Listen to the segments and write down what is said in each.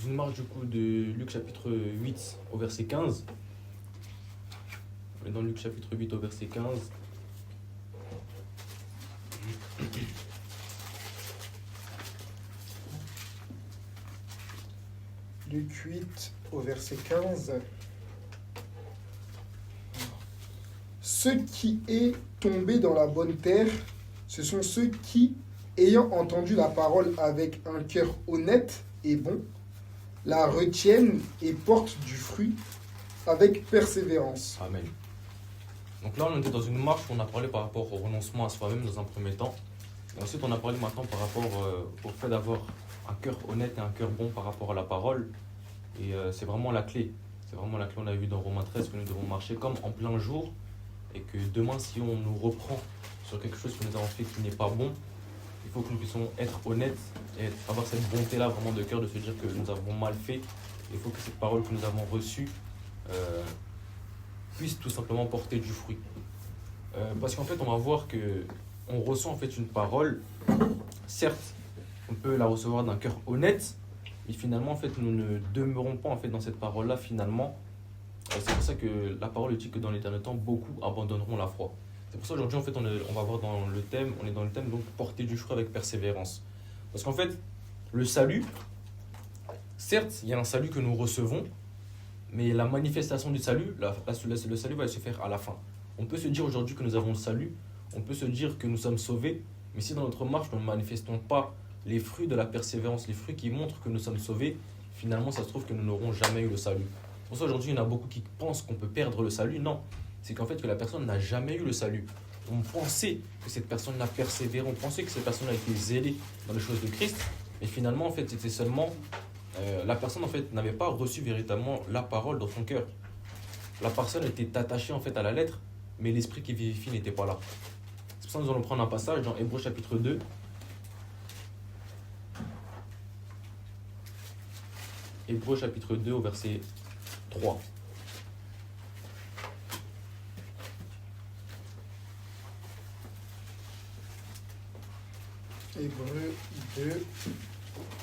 une marche du coup de Luc chapitre 8 au verset 15. On est dans Luc chapitre 8 au verset 15. Luc 8 au verset 15. Ceux qui est tombé dans la bonne terre, ce sont ceux qui, ayant entendu la parole avec un cœur honnête et bon, la retiennent et portent du fruit avec persévérance. Amen. Donc là, on était dans une marche où on a parlé par rapport au renoncement à soi-même dans un premier temps. Et ensuite, on a parlé maintenant par rapport au fait d'avoir un cœur honnête et un cœur bon par rapport à la parole. Et c'est vraiment la clé. C'est vraiment la clé, on a vu dans Romains 13 que nous devons marcher comme en plein jour. Et que demain, si on nous reprend sur quelque chose que nous avons fait qui n'est pas bon, il faut que nous puissions être honnêtes et avoir cette bonté-là vraiment de cœur de se dire que nous avons mal fait. Il faut que cette parole que nous avons reçue puisse tout simplement porter du fruit. Parce qu'en fait, on va voir que on reçoit en fait une parole. Certes, on peut la recevoir d'un cœur honnête, mais finalement, en fait, nous ne demeurons pas en fait dans cette parole-là. Finalement, c'est pour ça que la parole dit que dans les derniers temps, beaucoup abandonneront la foi. C'est pour ça aujourd'hui, en fait, on va voir dans le thème, on est dans le thème donc porter du fruit avec persévérance. Parce qu'en fait, le salut, certes, il y a un salut que nous recevons, mais la manifestation du salut, le salut va se faire à la fin. On peut se dire aujourd'hui que nous avons le salut, on peut se dire que nous sommes sauvés, mais si dans notre marche, nous ne manifestons pas les fruits de la persévérance, les fruits qui montrent que nous sommes sauvés, finalement, ça se trouve que nous n'aurons jamais eu le salut. C'est pour ça aujourd'hui, il y en a beaucoup qui pensent qu'on peut perdre le salut. Non, c'est qu'en fait, que la personne n'a jamais eu le salut. On pensait que cette personne a persévéré, on pensait que cette personne a été zélée dans les choses de Christ, mais finalement, en fait, c'était seulement la personne en fait n'avait pas reçu véritablement la parole dans son cœur. La personne était attachée en fait à la lettre, mais l'esprit qui vivifie n'était pas là. C'est pour ça que nous allons prendre un passage dans Hébreux chapitre 2. Hébreux chapitre 2 au verset 3. Hébreux 2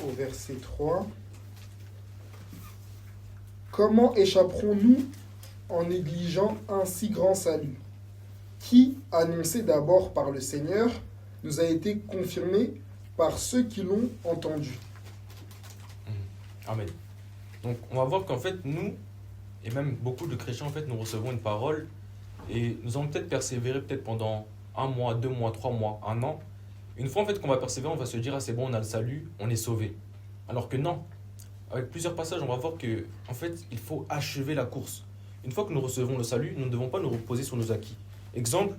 au verset 3. Comment échapperons-nous en négligeant un si grand salut, qui, annoncé d'abord par le Seigneur, nous a été confirmé par ceux qui l'ont entendu. Amen. Donc on va voir qu'en fait nous, et même beaucoup de chrétiens en fait, nous recevons une parole et nous allons peut-être persévérer peut-être pendant 1 mois, 2 mois, 3 mois, 1 an. Une fois en fait qu'on va persévérer, on va se dire ah c'est bon, on a le salut, on est sauvé. Alors que non. Avec plusieurs passages, on va voir que en fait, il faut achever la course. Une fois que nous recevons le salut, nous ne devons pas nous reposer sur nos acquis. Exemple,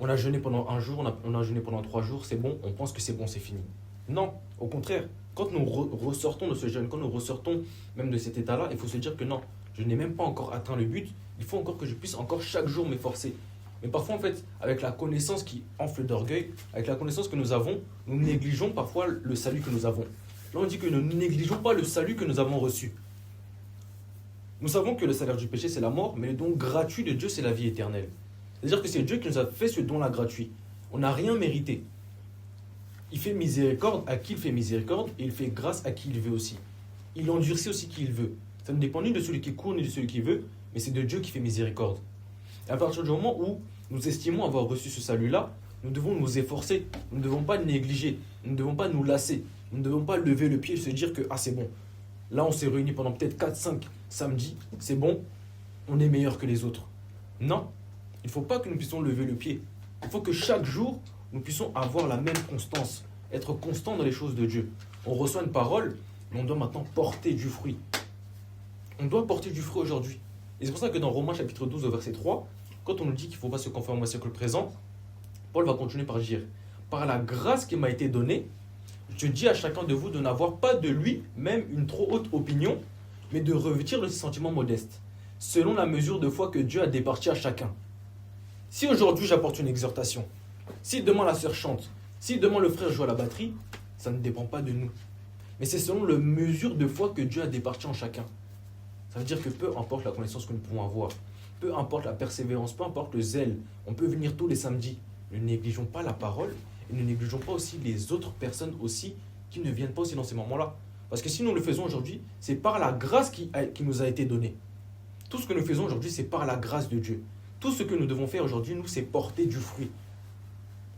on a jeûné pendant 1 jour, on a jeûné pendant 3 jours, c'est bon, on pense que c'est bon, c'est fini. Non, au contraire, quand nous ressortons de ce jeûne, quand nous ressortons même de cet état-là, il faut se dire que non, je n'ai même pas encore atteint le but, il faut encore que je puisse encore chaque jour m'efforcer. Mais parfois, en fait, avec la connaissance qui enfle d'orgueil, avec la connaissance que nous avons, nous négligeons parfois le salut que nous avons. Là, on dit que nous ne négligeons pas le salut que nous avons reçu. Nous savons que le salaire du péché, c'est la mort, mais le don gratuit de Dieu, c'est la vie éternelle. C'est-à-dire que c'est Dieu qui nous a fait ce don-là gratuit. On n'a rien mérité. Il fait miséricorde à qui il fait miséricorde, et il fait grâce à qui il veut aussi. Il endurcit aussi qui il veut. Ça ne dépend ni de celui qui court, ni de celui qui veut, mais c'est de Dieu qui fait miséricorde. Et à partir du moment où nous estimons avoir reçu ce salut-là, nous devons nous efforcer. Nous ne devons pas négliger. Nous ne devons pas nous lasser. Nous ne devons pas lever le pied et se dire que ah c'est bon. Là on s'est réunis pendant peut-être 4-5 samedis, c'est bon, on est meilleur que les autres. Non, il ne faut pas que nous puissions lever le pied. Il faut que chaque jour, nous puissions avoir la même constance, être constant dans les choses de Dieu. On reçoit une parole, mais on doit maintenant porter du fruit. On doit porter du fruit aujourd'hui. Et c'est pour ça que dans Romains chapitre 12 au verset 3, quand on nous dit qu'il ne faut pas se conformer au siècle présent, Paul va continuer par dire « Par la grâce qui m'a été donnée, je dis à chacun de vous de n'avoir pas de lui même une trop haute opinion, mais de revêtir de ses sentiments modestes, selon la mesure de foi que Dieu a départie à chacun. » Si aujourd'hui j'apporte une exhortation, si demain la sœur chante, si demain le frère joue à la batterie, ça ne dépend pas de nous. Mais c'est selon la mesure de foi que Dieu a départi en chacun. Ça veut dire que peu importe la connaissance que nous pouvons avoir, peu importe la persévérance, peu importe le zèle, on peut venir tous les samedis. Ne négligeons pas la parole et ne négligeons pas aussi les autres personnes aussi qui ne viennent pas aussi dans ces moments-là. Parce que si nous le faisons aujourd'hui, c'est par la grâce qui nous a été donnée. Tout ce que nous faisons aujourd'hui, c'est par la grâce de Dieu. Tout ce que nous devons faire aujourd'hui, nous, c'est porter du fruit.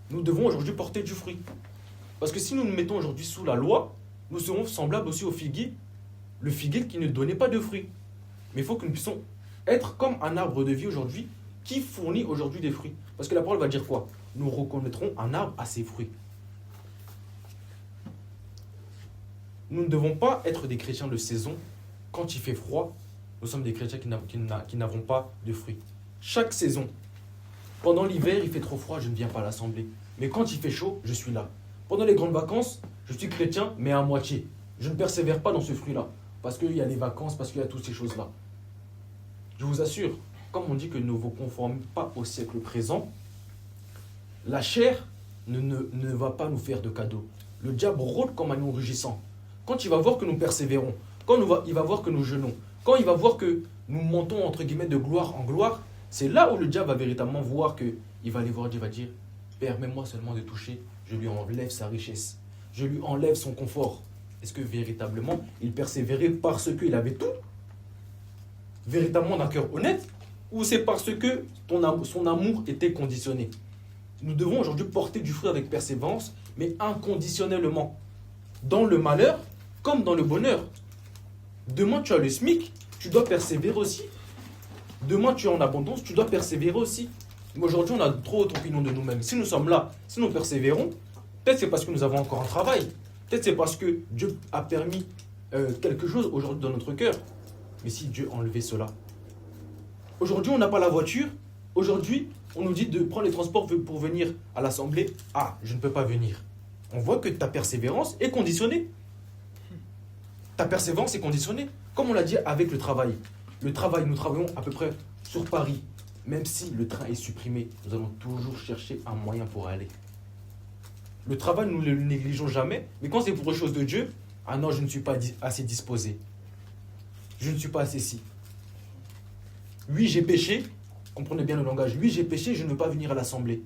Nous devons aujourd'hui porter du fruit. Parce que si nous nous mettons aujourd'hui sous la loi, nous serons semblables aussi au figuier. Le figuier qui ne donnait pas de fruits. Mais il faut que nous puissions être comme un arbre de vie aujourd'hui qui fournit aujourd'hui des fruits. Parce que la parole va dire quoi? Nous reconnaîtrons un arbre à ses fruits. Nous ne devons pas être des chrétiens de saison. Quand il fait froid, nous sommes des chrétiens qui n'avons pas de fruits. Chaque saison, pendant l'hiver, il fait trop froid, je ne viens pas à l'assemblée. Mais quand il fait chaud, je suis là. Pendant les grandes vacances, je suis chrétien, mais à moitié. Je ne persévère pas dans ce fruit-là. Parce qu'il y a les vacances, parce qu'il y a toutes ces choses-là. Je vous assure, comme on dit que ne vous conformez pas au siècle présent, la chair ne va pas nous faire de cadeaux. Le diable rôde comme un lion rugissant. Quand il va voir que nous persévérons, il va voir que nous jeûnons, quand il va voir que nous montons entre guillemets de gloire en gloire, c'est là où le diable va véritablement voir qu'il va aller voir Dieu, il va dire, permets-moi seulement de toucher, je lui enlève sa richesse, je lui enlève son confort. Est-ce que véritablement il persévérait parce qu'il avait tout, véritablement d'un cœur honnête, ou c'est parce que son amour était conditionné? Nous devons aujourd'hui porter du fruit avec persévérance, mais inconditionnellement, dans le malheur comme dans le bonheur. Demain tu as le SMIC, tu dois persévérer aussi. Demain tu es en abondance, tu dois persévérer aussi. Mais aujourd'hui on a trop haute opinion de nous-mêmes. Si nous sommes là, si nous persévérons, peut-être c'est parce que nous avons encore un travail. Peut-être c'est parce que Dieu a permis quelque chose aujourd'hui dans notre cœur. Mais si Dieu enlevait cela? Aujourd'hui on n'a pas la voiture. Aujourd'hui on nous dit de prendre les transports pour venir à l'assemblée. Ah, je ne peux pas venir. On voit que ta persévérance est conditionnée. Ta persévérance est conditionnée. Comme on l'a dit avec le travail. Le travail, nous travaillons à peu près sur Paris. Même si le train est supprimé, nous allons toujours chercher un moyen pour aller. Le travail, nous ne le négligeons jamais. Mais quand c'est pour les choses de Dieu, ah non, je ne suis pas assez disposé. Je ne suis pas assez si. Oui, j'ai péché. Comprenez bien le langage. Oui, j'ai péché, je ne veux pas venir à l'assemblée.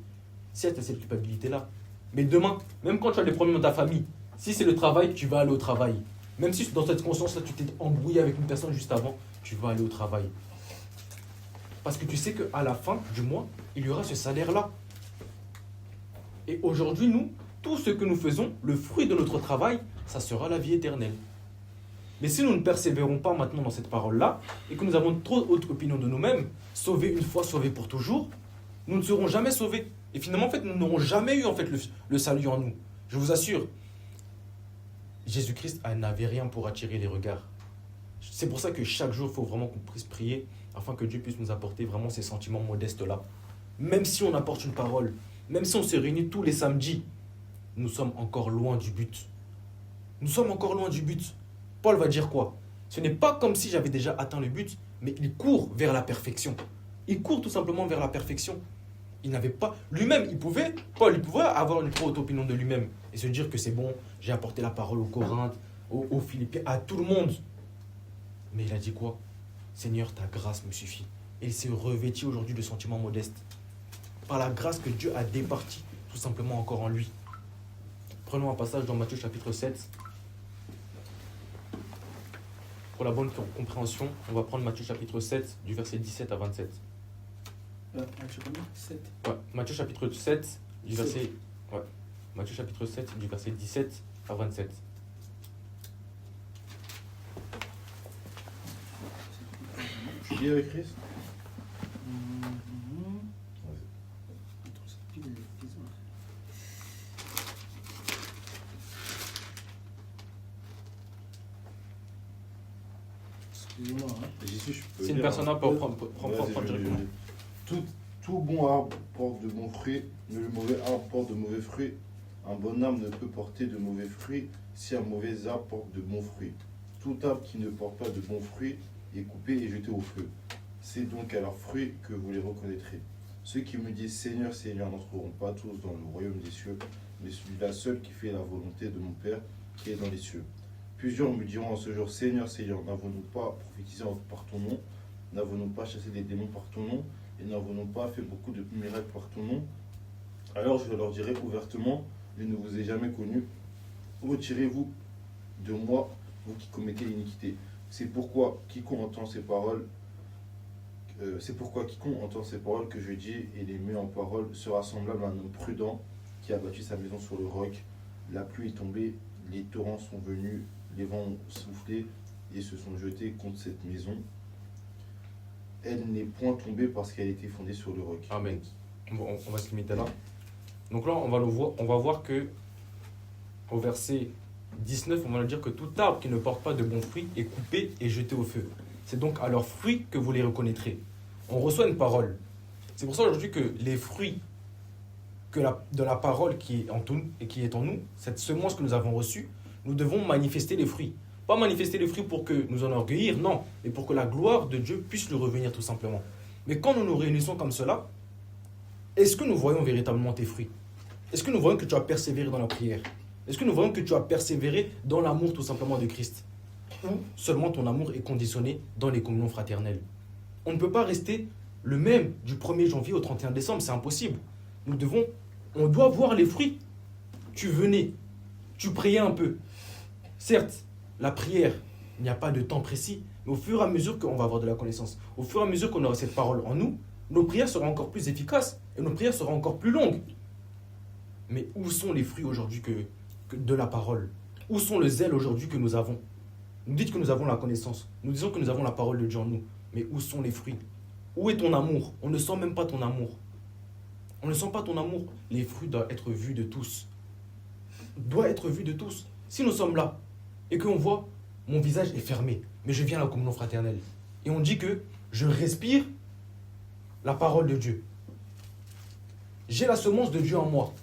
Certes, tu as cette culpabilité-là. Mais demain, même quand tu as des problèmes dans ta famille, si c'est le travail, tu vas aller au travail. Même si dans cette conscience-là, tu t'es embrouillé avec une personne juste avant, tu vas aller au travail. Parce que tu sais qu'à la fin du mois, il y aura ce salaire-là. Et aujourd'hui, nous, tout ce que nous faisons, le fruit de notre travail, ça sera la vie éternelle. Mais si nous ne persévérons pas maintenant dans cette parole-là, et que nous avons trop haute opinion de nous-mêmes, sauvés une fois, sauvés pour toujours, nous ne serons jamais sauvés. Et finalement, en fait, nous n'aurons jamais eu en fait, le salut en nous. Je vous assure, Jésus-Christ n'avait rien pour attirer les regards. C'est pour ça que chaque jour, il faut vraiment qu'on puisse prier afin que Dieu puisse nous apporter vraiment ces sentiments modestes-là. Même si on apporte une parole, même si on se réunit tous les samedis, nous sommes encore loin du but. Nous sommes encore loin du but. Paul va dire quoi? Ce n'est pas comme si j'avais déjà atteint le but, mais il court vers la perfection. Il court tout simplement vers la perfection. Il n'avait pas... Lui-même, Paul, il pouvait avoir une trop haute opinion de lui-même et se dire que c'est bon, j'ai apporté la parole aux Corinthes, aux Philippiens, à tout le monde. Mais il a dit quoi? Seigneur, ta grâce me suffit. Et il s'est revêtu aujourd'hui de sentiments modestes. Par la grâce que Dieu a départie tout simplement encore en lui. Prenons un passage dans Matthieu chapitre 7. Pour la bonne compréhension, on va prendre Matthieu chapitre 7, du verset 17 à 27. Matthieu combien? 7. Ouais, Matthieu chapitre 7, du verset... Ouais, Matthieu chapitre 7, du verset 17 à 27. Tu lis avec Christ? Excusez-moi. C'est une personne pour prendre directement. Tout bon arbre porte de bons fruits, mais le mauvais arbre porte de mauvais fruits. Un bon arbre ne peut porter de mauvais fruits si un mauvais arbre porte de bons fruits. Tout arbre qui ne porte pas de bons fruits est coupé et jeté au feu. C'est donc à leurs fruits que vous les reconnaîtrez. Ceux qui me disent Seigneur, Seigneur n'entreront pas tous dans le royaume des cieux, mais celui-là seul qui fait la volonté de mon Père qui est dans les cieux. Plusieurs me diront en ce jour Seigneur, Seigneur, n'avons-nous pas prophétisé par ton nom? N'avons-nous pas chassé des démons par ton nom? Et n'avons-nous pas fait beaucoup de miracles par ton nom? Alors je leur dirai ouvertement, je ne vous ai jamais connus. Retirez-vous de moi, vous qui commettez l'iniquité. C'est pourquoi quiconque entend ces paroles que je dis et les met en parole sera semblable à un homme prudent qui a bâti sa maison sur le roc. La pluie est tombée, les torrents sont venus, les vents ont soufflé et se sont jetés contre cette maison. Elle n'est point tombée parce qu'elle était fondée sur le roc. Amen. On va se limiter là. Donc là, on va voir que au verset 19, on va dire que tout arbre qui ne porte pas de bons fruits est coupé et jeté au feu. C'est donc à leurs fruits que vous les reconnaîtrez. On reçoit une parole. C'est pour ça aujourd'hui que les fruits de la parole qui est en nous, cette semence que nous avons reçue, nous devons manifester les fruits. Pas manifester les fruits pour que nous enorgueillir, non, mais pour que la gloire de Dieu puisse lui revenir tout simplement. Mais quand nous nous réunissons comme cela, est-ce que nous voyons véritablement tes fruits? Est-ce que nous voyons que tu as persévéré dans la prière? Est-ce que nous voyons que tu as persévéré dans l'amour tout simplement de Christ? Ou seulement ton amour est conditionné dans les communions fraternelles? On ne peut pas rester le même du 1er janvier au 31 décembre, c'est impossible. On doit voir les fruits. Tu venais, tu priais un peu. Certes, la prière, il n'y a pas de temps précis, mais au fur et à mesure qu'on va avoir de la connaissance, au fur et à mesure qu'on aura cette parole en nous, nos prières seront encore plus efficaces et nos prières seront encore plus longues. Mais où sont les fruits aujourd'hui de la parole? Où sont le zèle aujourd'hui que nous avons? Nous dites que nous avons la connaissance, nous disons que nous avons la parole de Dieu en nous, mais où sont les fruits? Où est ton amour? On ne sent même pas ton amour. On ne sent pas ton amour. Les fruits doivent être vus de tous. Doivent être vus de tous. Si nous sommes là et qu'on voit mon visage est fermé, mais je viens à la communion fraternelle, et on dit que je respire la parole de Dieu. J'ai la semence de Dieu en moi.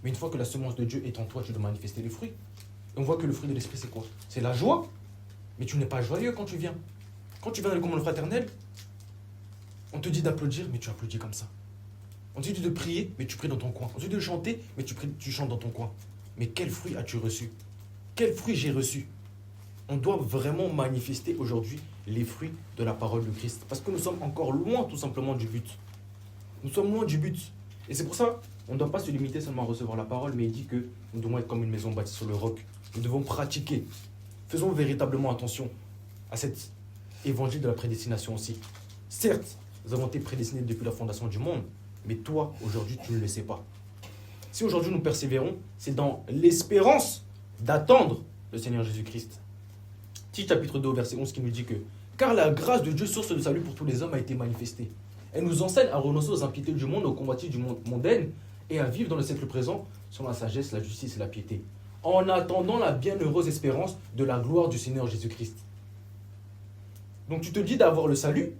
Mais une fois que la semence de Dieu est en toi, tu dois manifester les fruits. Et on voit que le fruit de l'esprit, c'est quoi? C'est la joie. Mais tu n'es pas joyeux quand tu viens. Quand tu viens dans la communion fraternelle, on te dit d'applaudir, mais tu applaudis comme ça. On te dit de prier, mais tu pries dans ton coin. On te dit de chanter, mais tu chantes dans ton coin. Mais quel fruit as-tu reçu? Quel fruit j'ai reçu? On doit vraiment manifester aujourd'hui les fruits de la parole de Christ. Parce que nous sommes encore loin tout simplement du but. Nous sommes loin du but. Et c'est pour ça, on ne doit pas se limiter seulement à recevoir la parole, mais il dit que nous devons être comme une maison bâtie sur le roc. Nous devons pratiquer. Faisons véritablement attention à cet évangile de la prédestination aussi. Certes, nous avons été prédestinés depuis la fondation du monde, mais toi, aujourd'hui, tu ne le sais pas. Si aujourd'hui nous persévérons, c'est dans l'espérance d'attendre le Seigneur Jésus-Christ. Tite chapitre 2, verset 11 qui nous dit que « Car la grâce de Dieu, source de salut pour tous les hommes, a été manifestée. Elle nous enseigne à renoncer aux impiétés du monde, aux convoitises du monde mondaine, et à vivre dans le siècle présent selon la sagesse, la justice et la piété, en attendant la bienheureuse espérance de la gloire du Seigneur Jésus-Christ. » Donc tu te dis d'avoir le salut,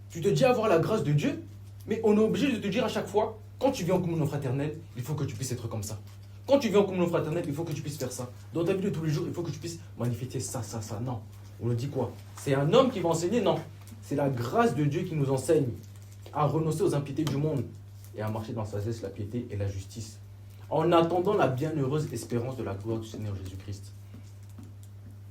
tu te dis avoir la grâce de Dieu, mais on est obligé de te dire à chaque fois, quand tu viens en communion fraternelle, il faut que tu puisses être comme ça. Quand tu viens en communion fraternelle, il faut que tu puisses faire ça. Dans ta vie de tous les jours, il faut que tu puisses manifester ça, ça, ça. Non. On le dit quoi? C'est un homme qui va enseigner? Non. C'est la grâce de Dieu qui nous enseigne à renoncer aux impiétés du monde et à marcher dans la sagesse, la piété et la justice, en attendant la bienheureuse espérance de la gloire du Seigneur Jésus-Christ.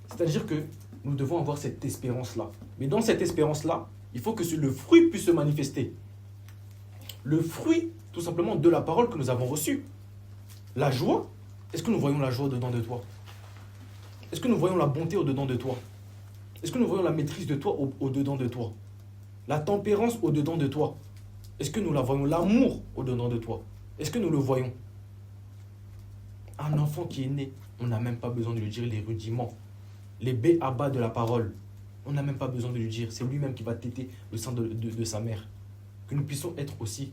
C'est-à-dire que nous devons avoir cette espérance-là. Mais dans cette espérance-là, il faut que le fruit puisse se manifester. Le fruit, tout simplement, de la parole que nous avons reçue. La joie, est-ce que nous voyons la joie au-dedans de toi? Est-ce que nous voyons la bonté au-dedans de toi? Est-ce que nous voyons la maîtrise de toi au-dedans de toi? La tempérance au-dedans de toi? Est-ce que nous la voyons? L'amour au-dedans de toi? Est-ce que nous le voyons? Un enfant qui est né, on n'a même pas besoin de lui dire les rudiments, les b.a.-ba de la parole. On n'a même pas besoin de lui dire. C'est lui-même qui va téter le sein de sa mère. Que nous puissions être aussi,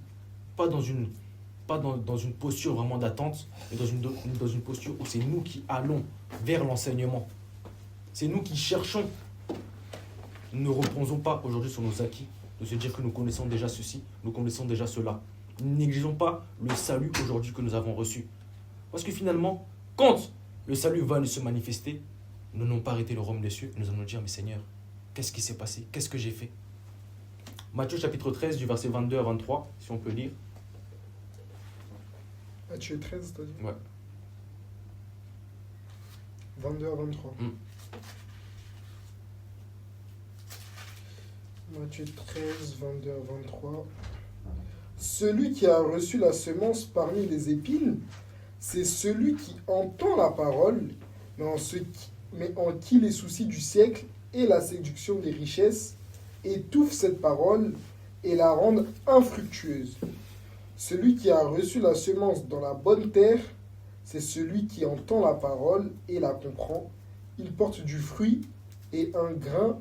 pas dans une posture vraiment d'attente, mais dans une posture où c'est nous qui allons vers l'enseignement. C'est nous qui cherchons. Nous ne reposons pas aujourd'hui sur nos acquis, de se dire que nous connaissons déjà ceci, nous connaissons déjà cela. Nous ne négligeons pas le salut aujourd'hui que nous avons reçu. Parce que finalement, quand le salut va se manifester, nous n'allons pas arrêter le royaume des cieux, nous allons dire, mais Seigneur, qu'est-ce qui s'est passé? Qu'est-ce que j'ai fait? Matthieu chapitre 13, du verset 22 à 23, si on peut lire. Matthieu 13, t'as dit? Ouais. 22 à 23. Matthieu 13, 22 à 23. Celui qui a reçu la semence parmi les épines, c'est celui qui entend la parole, mais mais en qui les soucis du siècle et la séduction des richesses étouffent cette parole et la rendent infructueuse. Celui qui a reçu la semence dans la bonne terre, c'est celui qui entend la parole et la comprend. Il porte du fruit, et un grain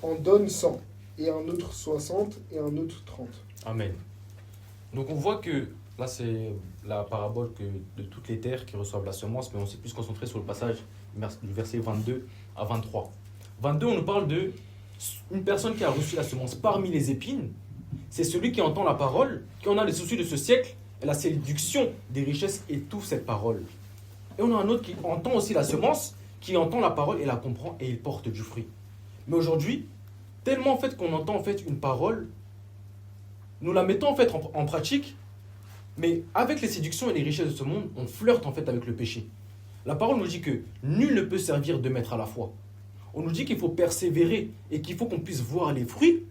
en donne 100, et un autre 60, et un autre 30. Amen. Donc on voit que là c'est la parabole de toutes les terres qui reçoivent la semence, mais on s'est plus concentré sur le passage du verset 22 à 23. 22, on nous parle de une personne qui a reçu la semence parmi les épines. C'est celui qui entend la parole, qui en a les soucis de ce siècle, et la séduction des richesses étouffe cette parole. Et on a un autre qui entend aussi la semence, qui entend la parole et la comprend, et il porte du fruit. Mais aujourd'hui, tellement en fait qu'on entend en fait une parole, nous la mettons en fait en pratique, mais avec les séductions et les richesses de ce monde, on flirte en fait avec le péché. La parole nous dit que nul ne peut servir deux maîtres à la fois. On nous dit qu'il faut persévérer et qu'il faut qu'on puisse voir les fruits.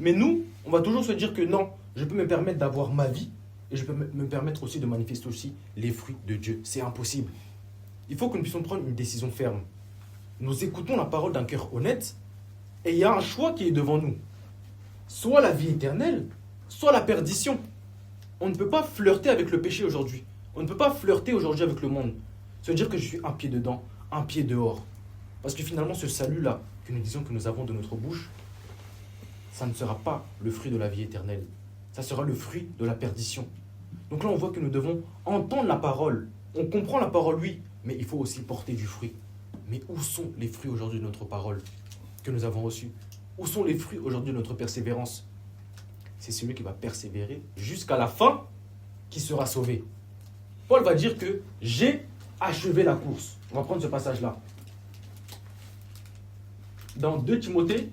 Mais nous, on va toujours se dire que non, je peux me permettre d'avoir ma vie et je peux me permettre aussi de manifester aussi les fruits de Dieu. C'est impossible. Il faut que nous puissions prendre une décision ferme. Nous écoutons la parole d'un cœur honnête et il y a un choix qui est devant nous. Soit la vie éternelle, soit la perdition. On ne peut pas flirter avec le péché aujourd'hui. On ne peut pas flirter aujourd'hui avec le monde. Se dire que je suis un pied dedans, un pied dehors. Parce que finalement, ce salut-là, que nous disons que nous avons de notre bouche, ça ne sera pas le fruit de la vie éternelle. Ça sera le fruit de la perdition. Donc là, on voit que nous devons entendre la parole. On comprend la parole, oui, mais il faut aussi porter du fruit. Mais où sont les fruits aujourd'hui de notre parole que nous avons reçus? Où sont les fruits aujourd'hui de notre persévérance? C'est celui qui va persévérer jusqu'à la fin qui sera sauvé. Paul va dire que j'ai achevé la course. On va prendre ce passage-là. Dans 2 Timothée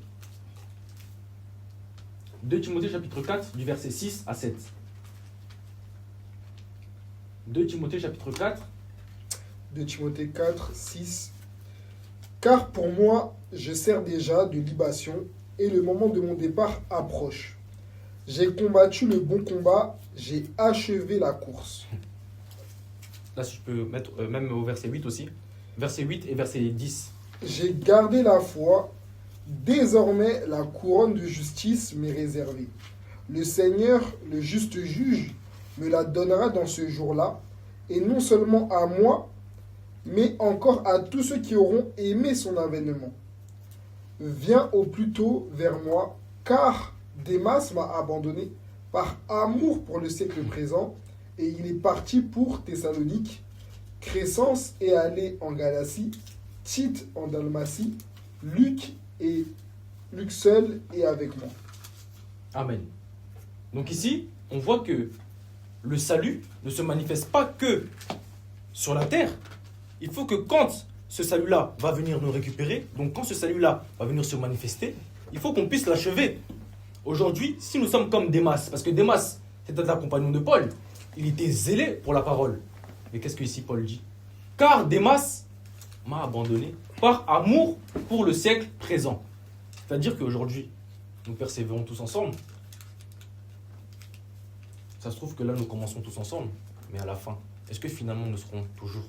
chapitre 4, du verset 6 à 7. 2 Timothée chapitre 4. 2 Timothée 4, 6. Car pour moi, je sers déjà de libation et le moment de mon départ approche. J'ai combattu le bon combat, j'ai achevé la course. Là, si je peux mettre même au verset 8 aussi. Verset 8 et verset 10. J'ai gardé la foi, désormais la couronne de justice m'est réservée. Le Seigneur, le juste juge, me la donnera dans ce jour-là, et non seulement à moi, mais encore à tous ceux qui auront aimé son avènement. Viens au plus tôt vers moi, car Démas m'a abandonné par amour pour le siècle présent, et il est parti pour Thessalonique. Crescence est allé en Galatie, Tite en Dalmatie, Luc seul est avec moi. Amen. Donc ici, on voit que le salut ne se manifeste pas que sur la terre. Il faut que quand ce salut-là va venir nous récupérer, donc quand ce salut-là va venir se manifester, il faut qu'on puisse l'achever. Aujourd'hui, si nous sommes comme Démas, parce que Démas, c'était un compagnon de Paul, il était zélé pour la parole. Mais qu'est-ce que ici Paul dit? Car Démas m'a abandonné par amour pour le siècle présent. C'est-à-dire qu'aujourd'hui, nous persévérons tous ensemble. Ça se trouve que là, nous commençons tous ensemble. Mais à la fin, est-ce que finalement nous serons toujours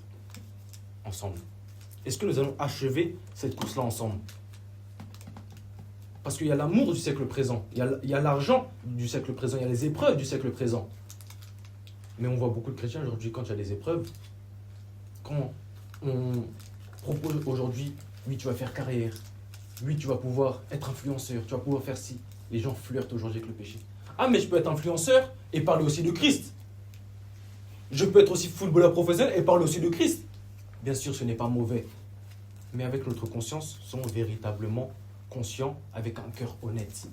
ensemble? Est-ce que nous allons achever cette course-là ensemble? Parce qu'il y a l'amour du siècle présent, il y a l'argent du siècle présent, il y a les épreuves du siècle présent. Mais on voit beaucoup de chrétiens aujourd'hui, quand il y a des épreuves, quand on propose aujourd'hui, oui, tu vas faire carrière, oui, tu vas pouvoir être influenceur, tu vas pouvoir faire ci. Les gens flirtent aujourd'hui avec le péché. Ah, mais je peux être influenceur et parler aussi de Christ. Je peux être aussi footballeur professionnel et parler aussi de Christ. Bien sûr, ce n'est pas mauvais. Mais avec notre conscience, soyons véritablement conscients avec un cœur honnête.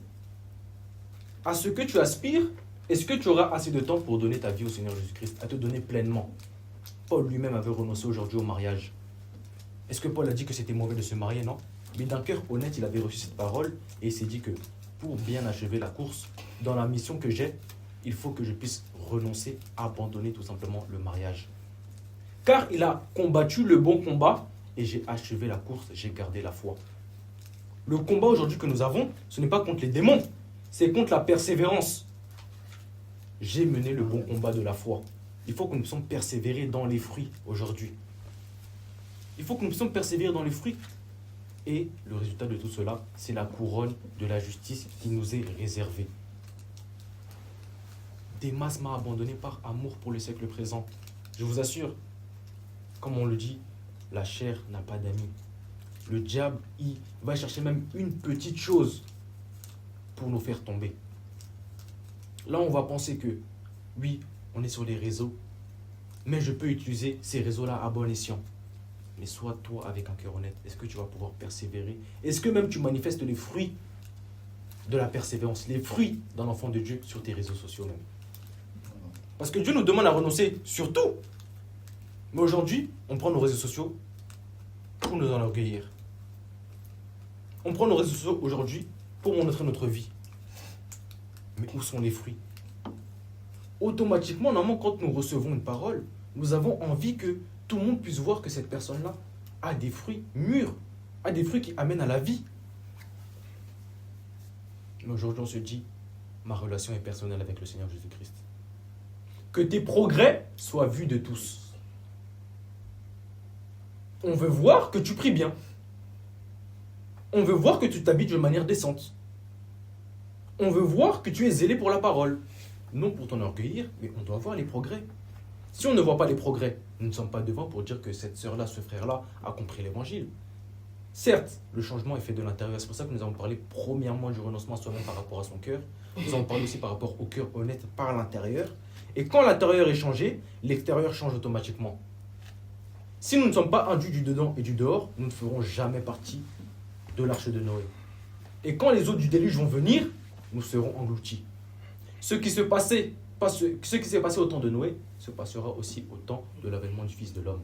À ce que tu aspires, est-ce que tu auras assez de temps pour donner ta vie au Seigneur Jésus-Christ, à te donner pleinement? Paul lui-même avait renoncé aujourd'hui au mariage. Est-ce que Paul a dit que c'était mauvais de se marier? Non. Mais d'un cœur honnête, il avait reçu cette parole et il s'est dit que pour bien achever la course, dans la mission que j'ai, il faut que je puisse renoncer, abandonner tout simplement le mariage. Car il a combattu le bon combat et j'ai achevé la course, j'ai gardé la foi. Le combat aujourd'hui que nous avons, ce n'est pas contre les démons, c'est contre la persévérance. J'ai mené le bon combat de la foi. Il faut que nous puissions persévérer dans les fruits aujourd'hui. Il faut que nous puissions persévérer dans les fruits. Et le résultat de tout cela, c'est la couronne de la justice qui nous est réservée. Démas m'a abandonné par amour pour le siècle présent. Je vous assure, comme on le dit, la chair n'a pas d'amis. Le diable, il va chercher même une petite chose pour nous faire tomber. Là, on va penser que, oui, on est sur les réseaux, mais je peux utiliser ces réseaux-là à bon escient. Mais sois toi avec un cœur honnête. Est-ce que tu vas pouvoir persévérer? Est-ce que même tu manifestes les fruits de la persévérance, les fruits d'un enfant de Dieu sur tes réseaux sociaux même? Parce que Dieu nous demande à renoncer sur tout. Mais aujourd'hui, on prend nos réseaux sociaux pour nous enorgueillir. On prend nos réseaux sociaux aujourd'hui pour montrer notre vie. Mais où sont les fruits? Automatiquement, normalement, quand nous recevons une parole, nous avons envie que tout le monde puisse voir que cette personne-là a des fruits mûrs, a des fruits qui amènent à la vie. Mais aujourd'hui, on se dit, ma relation est personnelle avec le Seigneur Jésus-Christ. Que tes progrès soient vus de tous. On veut voir que tu pries bien. On veut voir que tu t'habilles de manière décente. On veut voir que tu es zélé pour la parole. Non pour t'enorgueillir, mais on doit voir les progrès. Si on ne voit pas les progrès, nous ne sommes pas devant pour dire que cette sœur-là, ce frère-là a compris l'évangile. Certes, le changement est fait de l'intérieur. C'est pour ça que nous avons parlé premièrement du renoncement à soi-même par rapport à son cœur. Nous avons parlé aussi par rapport au cœur honnête par l'intérieur. Et quand l'intérieur est changé, l'extérieur change automatiquement. Si nous ne sommes pas induits du dedans et du dehors, nous ne ferons jamais partie de l'arche de Noé. Et quand les eaux du déluge vont venir, nous serons engloutis. Ce qui s'est passé au temps de Noé se passera aussi au temps de l'avènement du Fils de l'homme.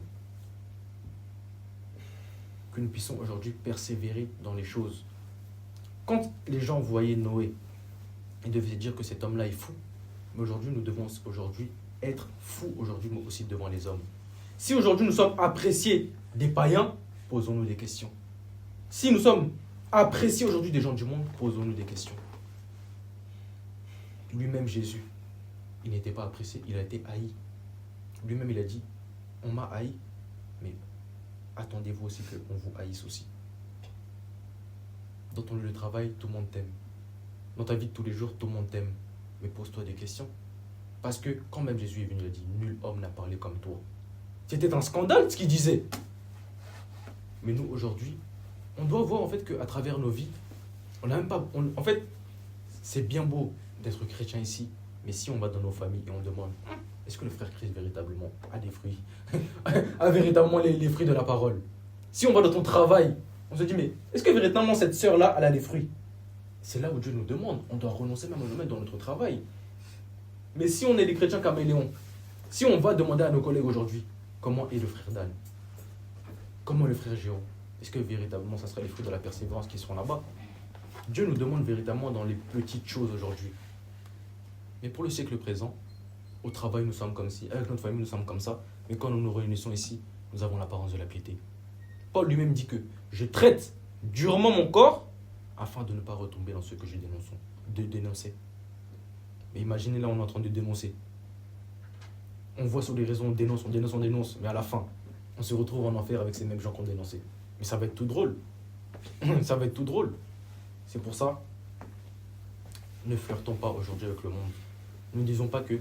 Que nous puissions aujourd'hui persévérer dans les choses. Quand les gens voyaient Noé, ils devaient dire que cet homme-là est fou. Mais aujourd'hui, nous devons être fous aujourd'hui, mais aussi devant les hommes. Si aujourd'hui nous sommes appréciés des païens, posons-nous des questions. Si nous sommes appréciés aujourd'hui des gens du monde, posons-nous des questions. Lui-même, Jésus, il n'était pas apprécié, il a été haï. Lui-même, il a dit, on m'a haï, mais attendez-vous aussi qu'on vous haïsse aussi. Dans ton lieu de travail, tout le monde t'aime. Dans ta vie de tous les jours, tout le monde t'aime. Mais pose-toi des questions. Parce que quand même Jésus est venu, il a dit, nul homme n'a parlé comme toi. C'était un scandale ce qu'il disait. Mais nous, aujourd'hui, on doit voir en fait qu'à travers nos vies, on n'a même pas... en fait, c'est bien beau d'être chrétien ici, mais si on va dans nos familles et on demande, est-ce que le frère Christ véritablement a des fruits a véritablement les fruits de la parole? Si on va dans ton travail, on se dit, mais est-ce que véritablement cette sœur-là, elle a des fruits? C'est là où Dieu nous demande. On doit renoncer même à nous mettre dans notre travail. Mais si on est des chrétiens caméléons, si on va demander à nos collègues aujourd'hui, comment est le frère Dan? Comment est le frère Géo? Est-ce que véritablement, ça sera les fruits de la persévérance qui seront là-bas? Dieu nous demande véritablement dans les petites choses aujourd'hui. Mais pour le siècle présent, au travail, nous sommes comme ci, avec notre famille, nous sommes comme ça. Mais quand nous nous réunissons ici, nous avons l'apparence de la piété. Paul lui-même dit que je traite durement mon corps afin de ne pas retomber dans ce que je dénonçais. Mais imaginez là, on est en train de dénoncer. On voit sur les réseaux, on dénonce, mais à la fin, on se retrouve en enfer avec ces mêmes gens qu'on dénonçait. Mais ça va être tout drôle. Ça va être tout drôle. C'est pour ça, ne flirtons pas aujourd'hui avec le monde. Ne disons pas que,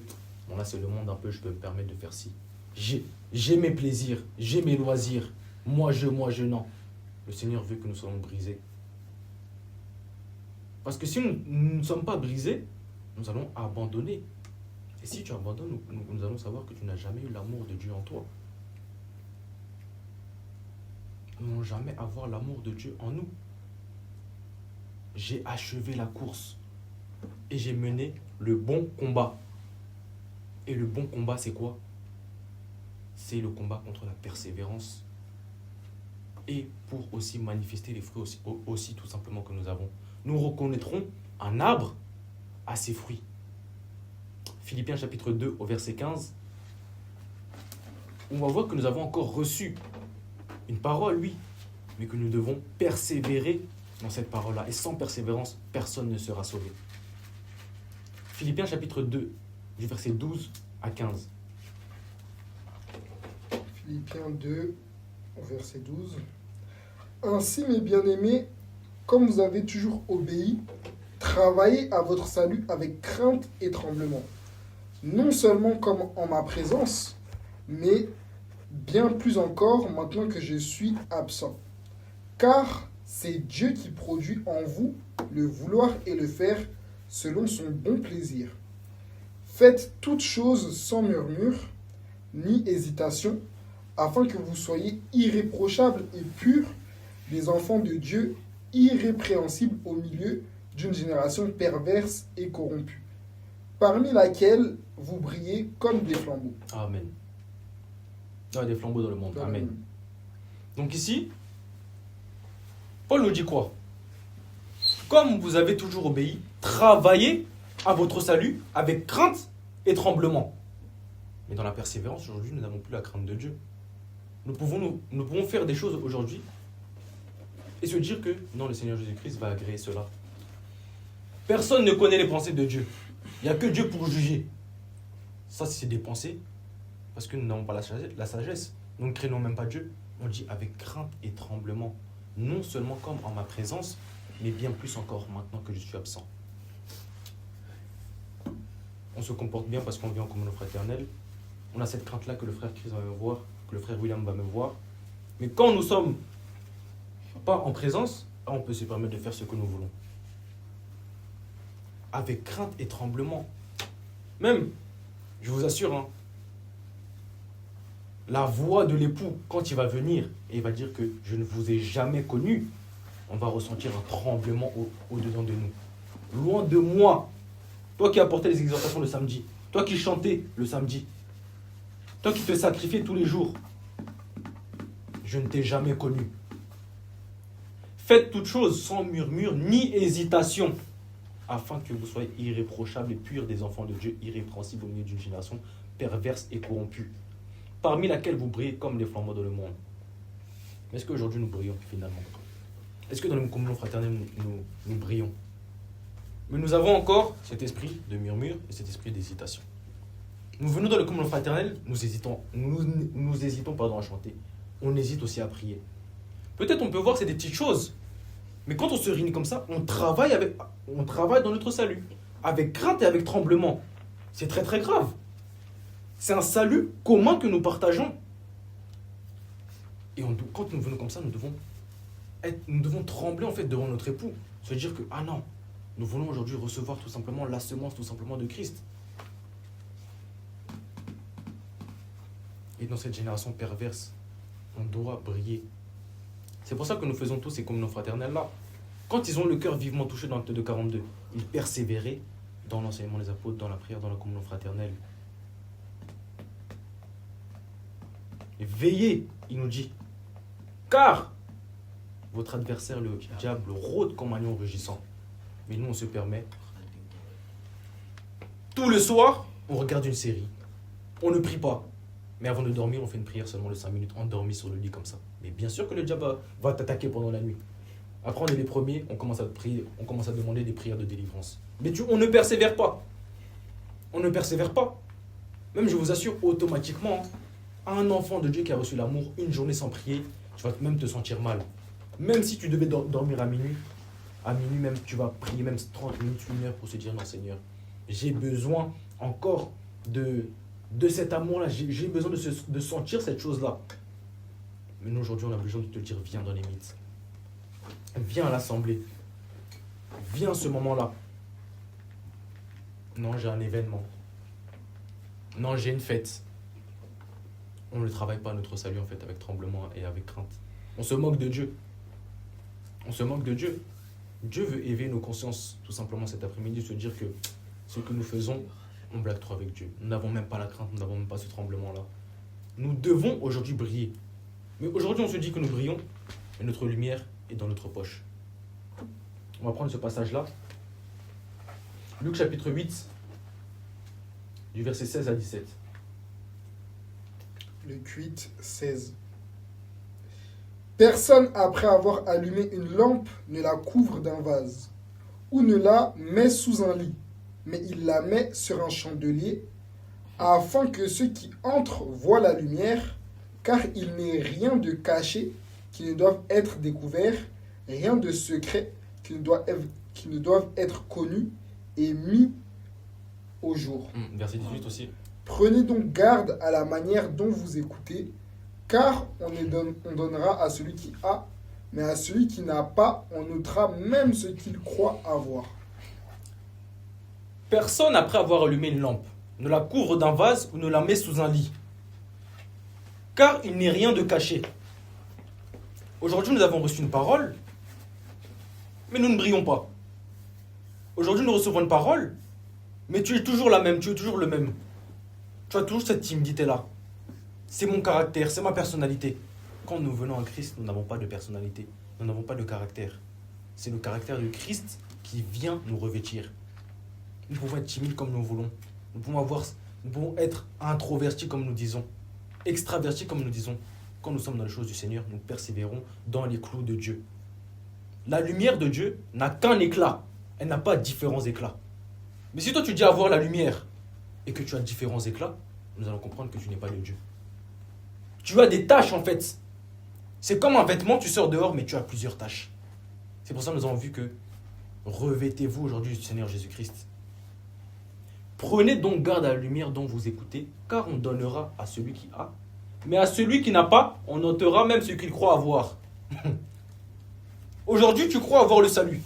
bon là c'est le monde un peu, je peux me permettre de faire ci. J'ai mes plaisirs, j'ai mes loisirs. Moi je, non. Le Seigneur veut que nous soyons brisés. Parce que si nous ne sommes pas brisés, nous allons abandonner. Et si tu abandonnes, nous allons savoir que tu n'as jamais eu l'amour de Dieu en toi. Nous n'allons jamais avoir l'amour de Dieu en nous. J'ai achevé la course et j'ai mené le bon combat. Et le bon combat, c'est quoi? C'est le combat contre la persévérance. Et pour aussi manifester les fruits aussi tout simplement que nous avons. Nous reconnaîtrons un arbre à ses fruits. Philippiens chapitre 2 au verset 15. On va voir que nous avons encore reçu une parole, oui, mais que nous devons persévérer dans cette parole-là. Et sans persévérance, personne ne sera sauvé. Philippiens chapitre 2, du verset 12 à 15. Philippiens 2, verset 12. Ainsi, mes bien-aimés, comme vous avez toujours obéi, travaillez à votre salut avec crainte et tremblement. Non seulement comme en ma présence, mais bien plus encore maintenant que je suis absent. Car c'est Dieu qui produit en vous le vouloir et le faire selon son bon plaisir. Faites toutes choses sans murmure ni hésitation, afin que vous soyez irréprochables et purs, des enfants de Dieu, irrépréhensibles au milieu d'une génération perverse et corrompue, parmi laquelle vous brillez comme des flambeaux. Amen. Il y a des flambeaux dans le monde. Amen. Donc ici, Paul nous dit quoi? Comme vous avez toujours obéi, travaillez à votre salut avec crainte et tremblement. Mais dans la persévérance, aujourd'hui, nous n'avons plus la crainte de Dieu. Nous pouvons faire des choses aujourd'hui et se dire que non, le Seigneur Jésus-Christ va agréer cela. Personne ne connaît les pensées de Dieu. Il n'y a que Dieu pour juger. Ça, c'est des pensées parce que nous n'avons pas la sagesse. Nous ne craignons même pas Dieu. On dit avec crainte et tremblement. Non seulement comme en ma présence, mais bien plus encore maintenant que je suis absent. On se comporte bien parce qu'on vit en communion fraternelle. On a cette crainte-là que le frère Chris va me voir, que le frère William va me voir. Mais quand nous sommes pas en présence, on peut se permettre de faire ce que nous voulons. Avec crainte et tremblement. Même, je vous assure, hein, la voix de l'époux, quand il va venir et il va dire que je ne vous ai jamais connu, on va ressentir un tremblement au-dedans de nous. Loin de moi, toi qui apportais les exhortations le samedi, toi qui chantais le samedi, toi qui te sacrifiais tous les jours, je ne t'ai jamais connu. Faites toutes choses sans murmure ni hésitation, afin que vous soyez irréprochables et purs, des enfants de Dieu, irrépréhensibles au milieu d'une génération perverse et corrompue, parmi laquelle vous brillez comme des flambeaux dans le monde. Mais est-ce qu'aujourd'hui nous brillons finalement? Est-ce que dans le communion fraternelle nous brillons? Mais nous avons encore cet esprit de murmure et cet esprit d'hésitation. Nous venons dans le communion fraternelle, nous hésitons à chanter. On hésite aussi à prier. Peut-être on peut voir que c'est des petites choses, mais quand on se réunit comme ça, on travaille dans notre salut, avec crainte et avec tremblement. C'est très très grave. C'est un salut commun que nous partageons. Et quand nous venons comme ça, nous devons trembler en fait devant notre époux. Se dire que, ah non, nous voulons aujourd'hui recevoir tout simplement la semence tout simplement de Christ. Et dans cette génération perverse, on doit briller. C'est pour ça que nous faisons tous ces communions fraternelles-là. Quand ils ont le cœur vivement touché dans l'acte de 42, ils persévéraient dans l'enseignement des apôtres, dans la prière, dans la communion fraternelle. Et veillez, il nous dit, car votre adversaire, le diable, rôde comme un lion rugissant. Mais nous, on se permet. Tout le soir, on regarde une série. On ne prie pas. Mais avant de dormir, on fait une prière seulement de 5 minutes, endormi sur le lit comme ça. Mais bien sûr que le diable va t'attaquer pendant la nuit. Après, on est les premiers, on commence à prier, on commence à demander des prières de délivrance. Mais on ne persévère pas. On ne persévère pas. Même, je vous assure, automatiquement, un enfant de Dieu qui a reçu l'amour, une journée sans prier, tu vas même te sentir mal. Même si tu devais dormir à minuit même, tu vas prier même 30 minutes, 1 heure pour se dire, non Seigneur, j'ai besoin encore de cet amour-là, j'ai besoin de sentir cette chose-là. Mais nous, aujourd'hui, on a besoin de te dire, viens dans les mythes. Viens à l'assemblée. Viens à ce moment-là. Non, j'ai un événement. Non, j'ai une fête. On ne travaille pas notre salut, en fait, avec tremblement et avec crainte. On se moque de Dieu. On se moque de Dieu. Dieu veut éveiller nos consciences, tout simplement, cet après-midi, se dire que ce que nous faisons, on blague trop avec Dieu. Nous n'avons même pas la crainte, nous n'avons même pas ce tremblement-là. Nous devons aujourd'hui briller. Mais aujourd'hui, on se dit que nous brillons, et notre lumière est dans notre poche. On va prendre ce passage-là. Luc chapitre 8, du verset 16 à 17. Luc 8, 16. Personne, après avoir allumé une lampe, ne la couvre d'un vase, ou ne la met sous un lit, mais il la met sur un chandelier, afin que ceux qui entrent voient la lumière, car il n'est rien de caché qui ne doive être découvert, rien de secret qui ne doivent être connus et mis au jour. Verset 18 aussi. Prenez donc garde à la manière dont vous écoutez, car on donnera à celui qui a, mais à celui qui n'a pas, on ôtera même ce qu'il croit avoir. Personne, après avoir allumé une lampe, ne la couvre d'un vase ou ne la met sous un lit. Car il n'est rien de caché. Aujourd'hui, nous avons reçu une parole, mais nous ne brillons pas. Aujourd'hui, nous recevons une parole, mais tu es toujours la même, tu es toujours le même. Tu as toujours cette timidité-là. C'est mon caractère, c'est ma personnalité. Quand nous venons en Christ, nous n'avons pas de personnalité, nous n'avons pas de caractère. C'est le caractère de Christ qui vient nous revêtir. Nous pouvons être timides comme nous voulons. Nous pouvons être introvertis comme nous disons, extravertis comme nous disons. Quand nous sommes dans les choses du Seigneur, nous persévérons dans les clous de Dieu. La lumière de Dieu n'a qu'un éclat. Elle n'a pas différents éclats. Mais si toi tu dis avoir la lumière et que tu as différents éclats, nous allons comprendre que tu n'es pas de Dieu. Tu as des taches en fait. C'est comme un vêtement, tu sors dehors mais tu as plusieurs taches. C'est pour ça que nous avons vu que revêtez-vous aujourd'hui du Seigneur Jésus-Christ. Prenez donc garde à la lumière dont vous écoutez, car on donnera à celui qui a, mais à celui qui n'a pas, on ôtera même ce qu'il croit avoir. Aujourd'hui, tu crois avoir le salut.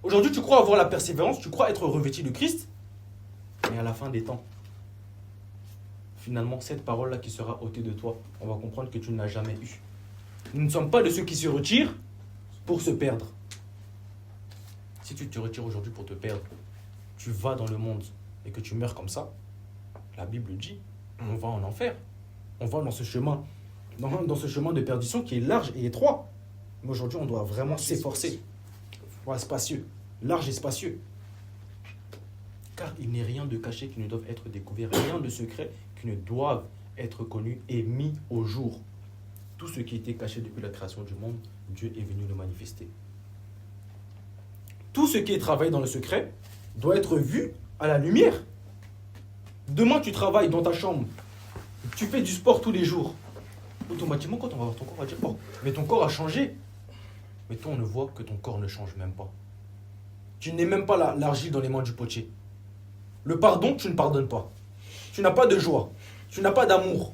Aujourd'hui, tu crois avoir la persévérance, tu crois être revêtu de Christ, mais à la fin des temps, finalement, cette parole-là qui sera ôtée de toi, on va comprendre que tu ne l'as jamais eue. Nous ne sommes pas de ceux qui se retirent pour se perdre. Si tu te retires aujourd'hui pour te perdre, tu vas dans le monde et que tu meurs comme ça, la Bible dit, on va en enfer. On va dans ce chemin, dans ce chemin de perdition qui est large et étroit. Mais aujourd'hui, on doit vraiment s'efforcer. Ouais, spacieux, large et spacieux. Car il n'est rien de caché qui ne doive être découvert, rien de secret qui ne doive être connu et mis au jour. Tout ce qui était caché depuis la création du monde, Dieu est venu le manifester. Tout ce qui est travaillé dans le secret doit être vu à la lumière. Demain, tu travailles dans ta chambre, tu fais du sport tous les jours. Automatiquement, quand on va voir ton corps, on va dire, oh, mais ton corps a changé. Mais toi, on ne voit que ton corps ne change même pas. Tu n'es même pas l'argile dans les mains du potier. Le pardon, tu ne pardonnes pas. Tu n'as pas de joie. Tu n'as pas d'amour.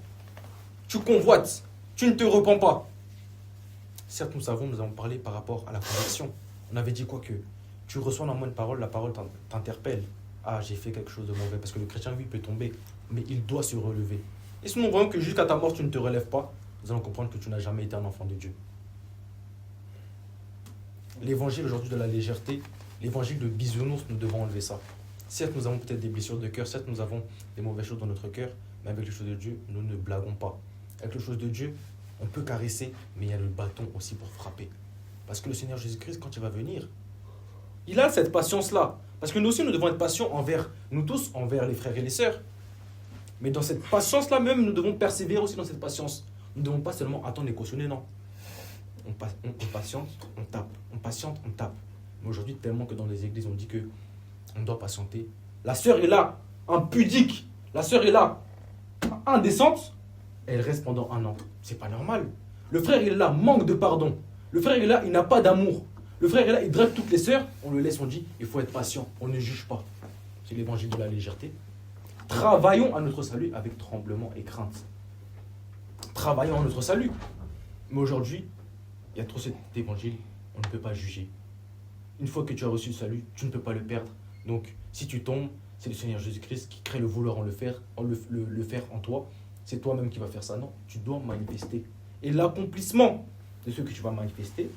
Tu convoites. Tu ne te repens pas. Certes, nous avons parlé par rapport à la conversion. On avait dit quoi que tu reçois normalement une parole, la parole t'interpelle. Ah, j'ai fait quelque chose de mauvais. Parce que le chrétien, lui, peut tomber. Mais il doit se relever. Et si nous voyons que jusqu'à ta mort, tu ne te relèves pas, nous allons comprendre que tu n'as jamais été un enfant de Dieu. L'évangile aujourd'hui de la légèreté, l'évangile de bisounours, nous devons enlever ça. Certes, nous avons peut-être des blessures de cœur, certes, nous avons des mauvaises choses dans notre cœur, mais avec les choses de Dieu, nous ne blaguons pas. Avec les choses de Dieu, on peut caresser, mais il y a le bâton aussi pour frapper. Parce que le Seigneur Jésus-Christ, quand il va venir, il a cette patience-là. Parce que nous aussi, nous devons être patients envers nous tous, envers les frères et les sœurs. Mais dans cette patience-là même, nous devons persévérer aussi dans cette patience. Nous ne devons pas seulement attendre et cautionner, non. On patiente, on tape. On patiente, on tape. Mais aujourd'hui, tellement que dans les églises, on dit que on doit patienter. La sœur est là, impudique. La sœur est là, indécente. Elle reste pendant 1 an. C'est pas normal. Le frère, il est là, manque de pardon. Le frère, il est là, il n'a pas d'amour. Le frère est là, il drague toutes les sœurs. On le laisse, on dit, il faut être patient. On ne juge pas. C'est l'évangile de la légèreté. Travaillons à notre salut avec tremblement et crainte. Travaillons à notre salut. Mais aujourd'hui, il y a trop cet évangile, on ne peut pas juger. Une fois que tu as reçu le salut, tu ne peux pas le perdre. Donc, si tu tombes, c'est le Seigneur Jésus-Christ qui crée le vouloir le faire en toi. C'est toi-même qui vas faire ça. Non, tu dois manifester. Et l'accomplissement de ce que tu vas manifester,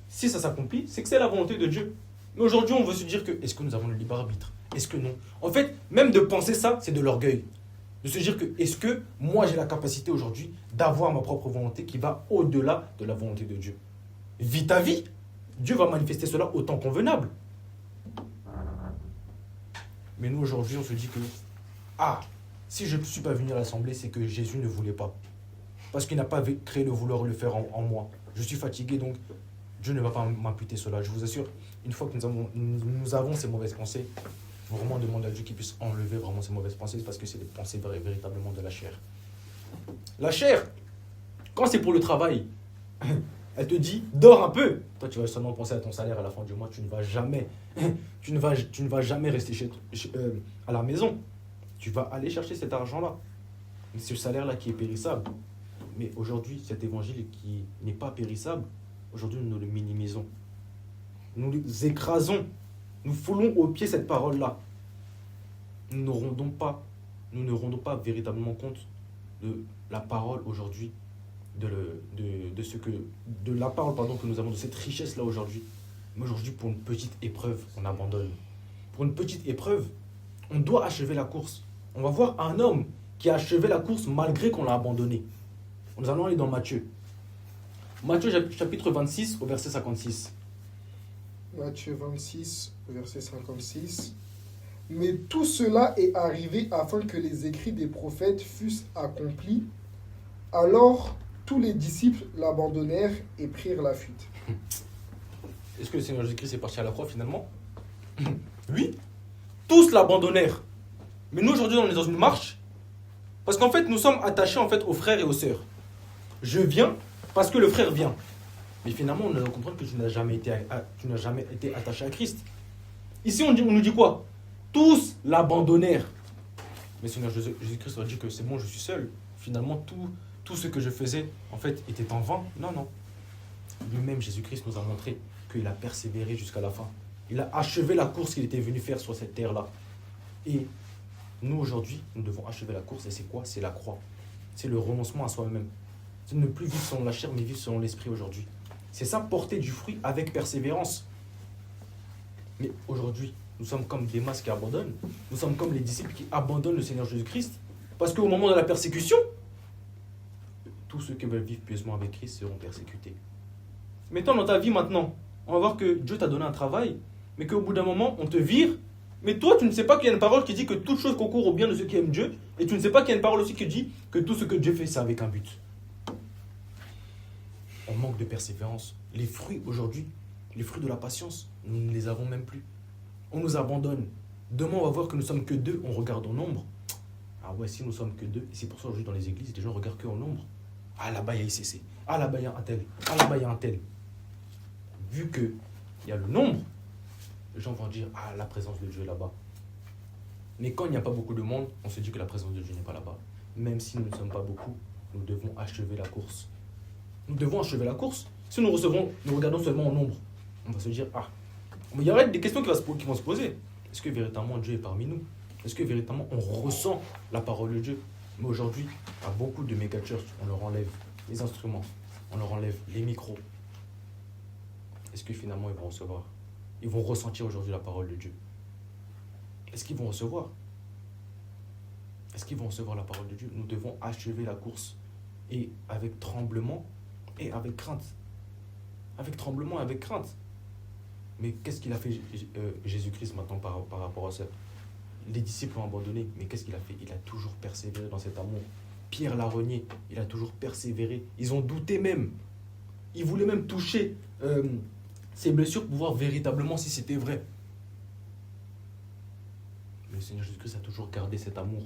si ça s'accomplit, c'est que c'est la volonté de Dieu. Mais aujourd'hui, on veut se dire que, est-ce que nous avons le libre arbitre? Est-ce que non? En fait, même de penser ça, c'est de l'orgueil. De se dire que, est-ce que moi j'ai la capacité aujourd'hui d'avoir ma propre volonté qui va au-delà de la volonté de Dieu? Vis ta vie. Dieu va manifester cela au temps convenable. Mais nous aujourd'hui, on se dit que, si je ne suis pas venu à l'assemblée, c'est que Jésus ne voulait pas. Parce qu'il n'a pas créé le vouloir le faire en moi. Je suis fatigué, donc Dieu ne va pas m'imputer cela. Je vous assure, une fois que nous avons ces mauvaises pensées, il faut vraiment demander à Dieu qu'il puisse enlever vraiment ces mauvaises pensées, parce que c'est des pensées véritablement de la chair. La chair, quand c'est pour le travail, elle te dit, dors un peu. Toi, tu vas seulement penser à ton salaire à la fin du mois. Tu ne vas jamais, tu ne vas jamais rester à la maison. Tu vas aller chercher cet argent-là. Mais c'est ce salaire-là qui est périssable. Mais aujourd'hui, cet évangile qui n'est pas périssable, aujourd'hui, nous le minimisons. Nous écrasons. Nous foulons au pied cette parole-là. Nous ne rendons pas véritablement compte de la parole aujourd'hui, de la parole que nous avons, de cette richesse-là aujourd'hui. Mais aujourd'hui, pour une petite épreuve, on abandonne. Pour une petite épreuve, on doit achever la course. On va voir un homme qui a achevé la course malgré qu'on l'a abandonné. Nous allons aller dans Matthieu. Matthieu chapitre 26 au verset 56. Matthieu 26, verset 56. Mais tout cela est arrivé afin que les écrits des prophètes fussent accomplis. Alors tous les disciples l'abandonnèrent et prirent la fuite. Est-ce que le Seigneur Jésus-Christ est parti à la croix finalement? Oui, tous l'abandonnèrent. Mais nous aujourd'hui on est dans une marche parce qu'en fait nous sommes attachés en fait aux frères et aux sœurs. Je viens parce que le frère vient. Mais finalement on doit comprendre que tu n'as jamais été attaché à Christ. Ici on nous dit quoi? Tous l'abandonnèrent. Mais le Seigneur Jésus-Christ a dit que c'est bon, je suis seul. Finalement tout ce que je faisais en fait était en vain. Non. Lui-même Jésus-Christ nous a montré qu'il a persévéré jusqu'à la fin. Il a achevé la course qu'il était venu faire sur cette terre-là. Et nous, aujourd'hui, nous devons achever la course. Et c'est quoi? C'est la croix. C'est le renoncement à soi-même. C'est ne plus vivre selon la chair, mais vivre selon l'esprit aujourd'hui. C'est ça, porter du fruit avec persévérance. Mais aujourd'hui, nous sommes comme des masses qui abandonnent. Nous sommes comme les disciples qui abandonnent le Seigneur Jésus-Christ. Parce qu'au moment de la persécution, tous ceux qui veulent vivre pieusement avec Christ seront persécutés. Mettons dans ta vie maintenant, on va voir que Dieu t'a donné un travail, mais qu'au bout d'un moment, on te vire. Mais toi, tu ne sais pas qu'il y a une parole qui dit que toute chose concourt au bien de ceux qui aiment Dieu. Et tu ne sais pas qu'il y a une parole aussi qui dit que tout ce que Dieu fait, c'est avec un but. On manque de persévérance. Les fruits aujourd'hui, les fruits de la patience, nous ne les avons même plus. On nous abandonne. Demain, on va voir que nous sommes que deux. On regarde au nombre. Ah ouais, si nous sommes que deux. Et c'est pour ça aujourd'hui dans les églises, les gens regardent que au nombre. Ah là-bas, il y a ICC. Ah là-bas, il y a un tel. Ah là-bas, il y a un tel. Vu qu'il y a le nombre, les gens vont dire « Ah, la présence de Dieu est là-bas ». Mais quand il n'y a pas beaucoup de monde, on se dit que la présence de Dieu n'est pas là-bas. Même si nous ne sommes pas beaucoup, nous devons achever la course. Nous devons achever la course. Si nous regardons seulement au nombre, on va se dire « Ah ». Mais il y aura des questions qui vont se poser. Est-ce que véritablement Dieu est parmi nous? Est-ce que véritablement on ressent la parole de Dieu? Mais aujourd'hui, à beaucoup de méga-churches, on leur enlève les instruments, on leur enlève les micros. Est-ce que finalement ils vont recevoir? Ils vont ressentir aujourd'hui la parole de Dieu. Est-ce qu'ils vont recevoir? Est-ce qu'ils vont recevoir la parole de Dieu? Nous devons achever la course. Et avec tremblement et avec crainte. Avec tremblement et avec crainte. Mais qu'est-ce qu'il a fait Jésus-Christ maintenant par rapport à ça? Les disciples l'ont abandonné, mais qu'est-ce qu'il a fait? Il a toujours persévéré dans cet amour. Pierre l'a renié, il a toujours persévéré. Ils ont douté même. Ils voulaient même toucher ses blessures pour voir véritablement si c'était vrai. Mais le Seigneur Jésus-Christ a toujours gardé cet amour,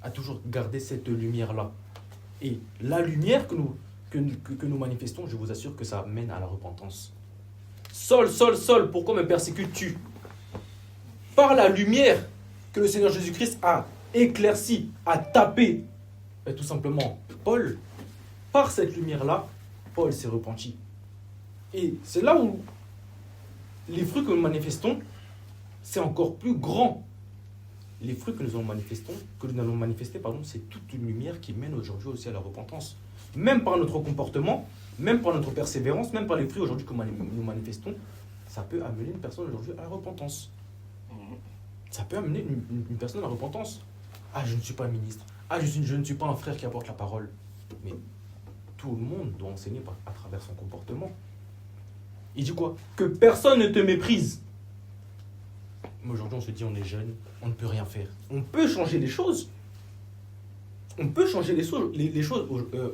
a toujours gardé cette lumière-là. Et la lumière que nous manifestons, je vous assure que ça mène à la repentance. Saul, pourquoi me persécutes-tu? Par la lumière que le Seigneur Jésus-Christ a éclairci, a tapé, et tout simplement Paul, par cette lumière-là, Paul s'est repenti. Et c'est là où les fruits que nous manifestons, c'est encore plus grand. Les fruits que nous allons manifester, c'est toute une lumière qui mène aujourd'hui aussi à la repentance. Même par notre comportement, même par notre persévérance, même par les fruits aujourd'hui que nous manifestons, ça peut amener une personne aujourd'hui à la repentance. Ça peut amener une personne à la repentance. Ah, je ne suis pas ministre. Ah, je ne suis pas un frère qui apporte la parole. Mais tout le monde doit enseigner à travers son comportement. Il dit quoi? Que personne ne te méprise. Mais aujourd'hui, on se dit, on est jeune, on ne peut rien faire. On peut changer les choses. On peut changer les choses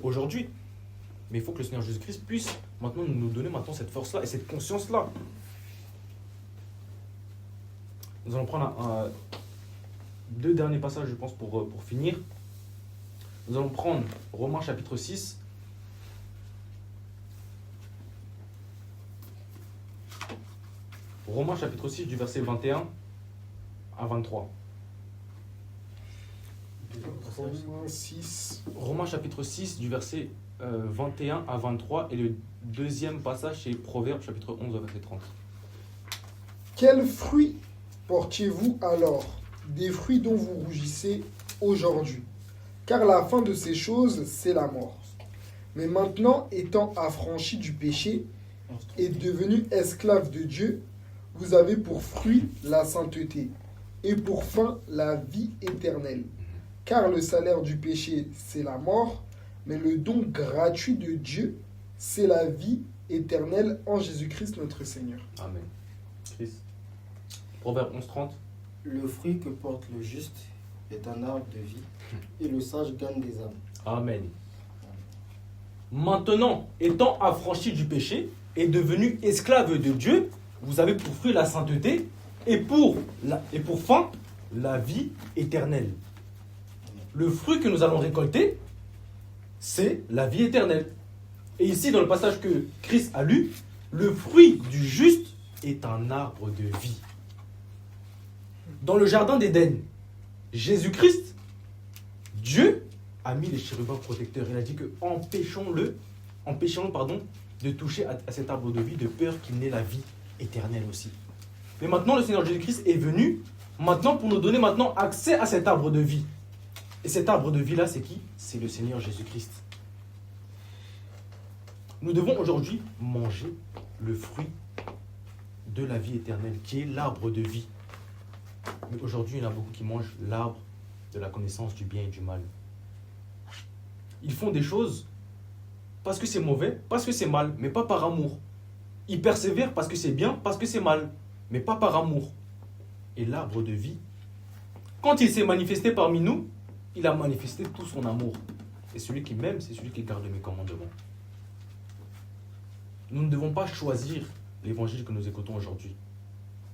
aujourd'hui. Mais il faut que le Seigneur Jésus-Christ puisse maintenant nous donner cette force-là et cette conscience-là. Nous allons prendre deux derniers passages, je pense, pour finir. Nous allons prendre Romains chapitre 6. Romains chapitre 6 du verset 21 à 23. Romains 6. Romains chapitre 6 du verset 21 à 23 et le deuxième passage c'est Proverbes chapitre 11 verset 30. Quels fruits portiez-vous alors? Des fruits dont vous rougissez aujourd'hui. Car la fin de ces choses, c'est la mort. Mais maintenant, étant affranchis du péché et devenus esclaves de Dieu, vous avez pour fruit la sainteté et pour fin la vie éternelle. Car le salaire du péché, c'est la mort, mais le don gratuit de Dieu, c'est la vie éternelle en Jésus-Christ notre Seigneur. Amen. Chris. Proverbe 11.30. Le fruit que porte le juste est un arbre de vie, et le sage gagne des âmes. Amen. Maintenant, étant affranchis du péché et devenus esclaves de Dieu, vous avez pour fruit la sainteté et pour fin la vie éternelle. Le fruit que nous allons récolter, c'est la vie éternelle. Et ici, dans le passage que Christ a lu, le fruit du juste est un arbre de vie. Dans le jardin d'Éden, Jésus-Christ, Dieu, a mis les chérubins protecteurs. Il a dit que empêchons-le de toucher à cet arbre de vie de peur qu'il n'ait la vie éternelle aussi. Mais maintenant, le Seigneur Jésus-Christ est venu maintenant pour nous donner maintenant accès à cet arbre de vie. Et cet arbre de vie-là, c'est qui? C'est le Seigneur Jésus-Christ. Nous devons aujourd'hui manger le fruit de la vie éternelle, qui est l'arbre de vie. Mais aujourd'hui, il y en a beaucoup qui mangent l'arbre de la connaissance du bien et du mal. Ils font des choses parce que c'est mauvais, parce que c'est mal, mais pas par amour. Ils persévèrent parce que c'est bien, parce que c'est mal, mais pas par amour. Et l'arbre de vie, quand il s'est manifesté parmi nous, il a manifesté tout son amour. Et celui qui m'aime, c'est celui qui garde mes commandements. Nous ne devons pas choisir l'évangile que nous écoutons aujourd'hui.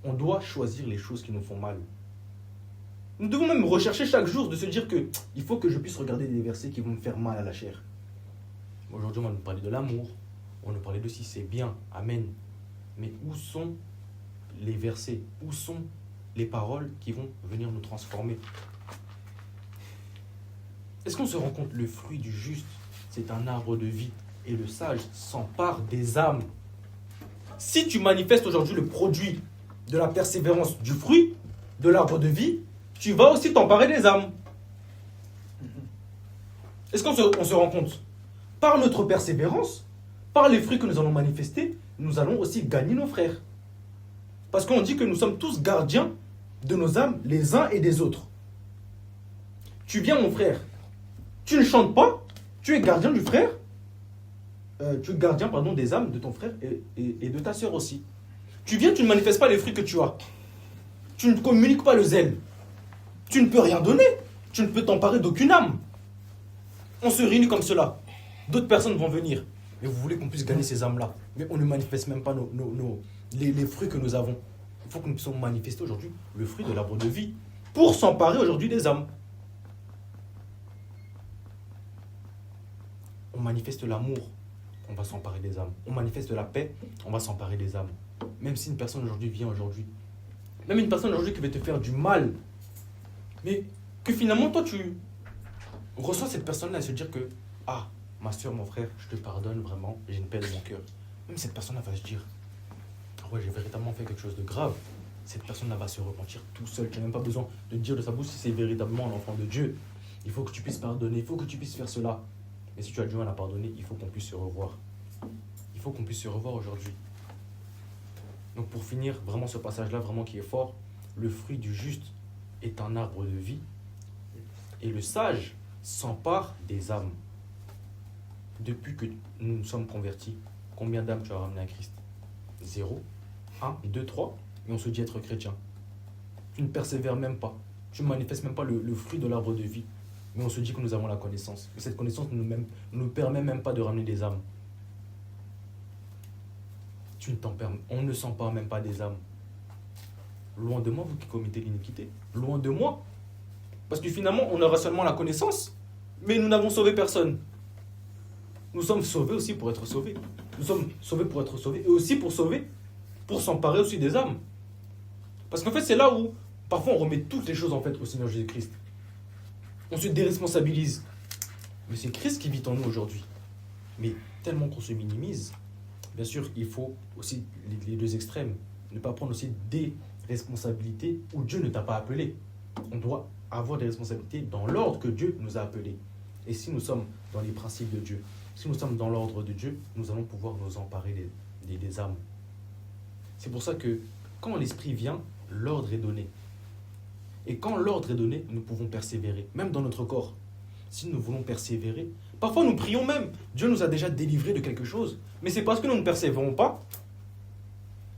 On doit choisir les choses qui nous font mal. Nous devons même rechercher chaque jour de se dire que il faut que je puisse regarder des versets qui vont me faire mal à la chair. Aujourd'hui, on va nous parler de l'amour. On va nous parler de si c'est bien. Amen. Mais où sont les versets? Où sont les paroles qui vont venir nous transformer? Est-ce qu'on se rend compte? Le fruit du juste, c'est un arbre de vie. Et le sage s'empare des âmes. Si tu manifestes aujourd'hui le produit de la persévérance du fruit, de l'arbre de vie, tu vas aussi t'emparer des âmes. Est-ce qu'on se rend compte? Par notre persévérance, par les fruits que nous allons manifester, nous allons aussi gagner nos frères. Parce qu'on dit que nous sommes tous gardiens de nos âmes, les uns et des autres. Tu viens, mon frère, tu ne chantes pas, tu es gardien du frère, tu es gardien des âmes de ton frère et de ta sœur aussi. Tu viens, tu ne manifestes pas les fruits que tu as. Tu ne communiques pas le zèle. Tu ne peux rien donner. Tu ne peux t'emparer d'aucune âme. On se réunit comme cela. D'autres personnes vont venir. Mais vous voulez qu'on puisse gagner ces âmes-là. Mais on ne manifeste même pas les fruits que nous avons. Il faut que nous puissions manifester aujourd'hui le fruit de l'arbre de vie pour s'emparer aujourd'hui des âmes. On manifeste l'amour, on va s'emparer des âmes. On manifeste la paix, on va s'emparer des âmes. Même si une personne aujourd'hui vient aujourd'hui, même une personne aujourd'hui qui veut te faire du mal, mais que finalement toi tu reçois cette personne-là et se dire que ah, ma soeur, mon frère, je te pardonne vraiment, j'ai une paix dans mon cœur. Même cette personne-là va se dire ah ouais, j'ai véritablement fait quelque chose de grave. Cette personne-là va se repentir tout seul. Tu n'as même pas besoin de dire de sa bouche si c'est véritablement un enfant de Dieu. Il faut que tu puisses pardonner, il faut que tu puisses faire cela. Et si tu as du mal à pardonner, il faut qu'on puisse se revoir. Il faut qu'on puisse se revoir aujourd'hui. Donc pour finir, vraiment ce passage-là, vraiment qui est fort, le fruit du juste est un arbre de vie et le sage s'empare des âmes. Depuis que nous nous sommes convertis, combien d'âmes tu as ramené à Christ? 0, 1, 2, 3, et on se dit être chrétien. Tu ne persévères même pas. Tu ne manifestes même pas le fruit de l'arbre de vie. Mais on se dit que nous avons la connaissance. Mais cette connaissance ne nous permet même pas de ramener des âmes. On ne s'empare même pas des âmes. Loin de moi, vous qui commettez l'iniquité. Loin de moi. Parce que finalement, on aura seulement la connaissance. mais nous n'avons sauvé personne. Nous sommes sauvés aussi pour être sauvés. Nous sommes sauvés pour être sauvés et aussi pour sauver, pour s'emparer aussi des âmes. Parce qu'en fait, c'est là où parfois on remet toutes les choses en fait au Seigneur Jésus-Christ. On se déresponsabilise. Mais c'est Christ qui vit en nous aujourd'hui. Mais tellement qu'on se minimise, bien sûr, il faut aussi les deux extrêmes. Ne pas prendre aussi des responsabilités où Dieu ne t'a pas appelé. On doit avoir des responsabilités dans l'ordre que Dieu nous a appelés. Et si nous sommes dans les principes de Dieu, si nous sommes dans l'ordre de Dieu, nous allons pouvoir nous emparer des âmes. C'est pour ça que quand l'Esprit vient, l'ordre est donné. Et quand l'ordre est donné, nous pouvons persévérer, même dans notre corps. Si nous voulons persévérer, parfois nous prions même. Dieu nous a déjà délivrés de quelque chose. Mais c'est parce que nous ne persévérons pas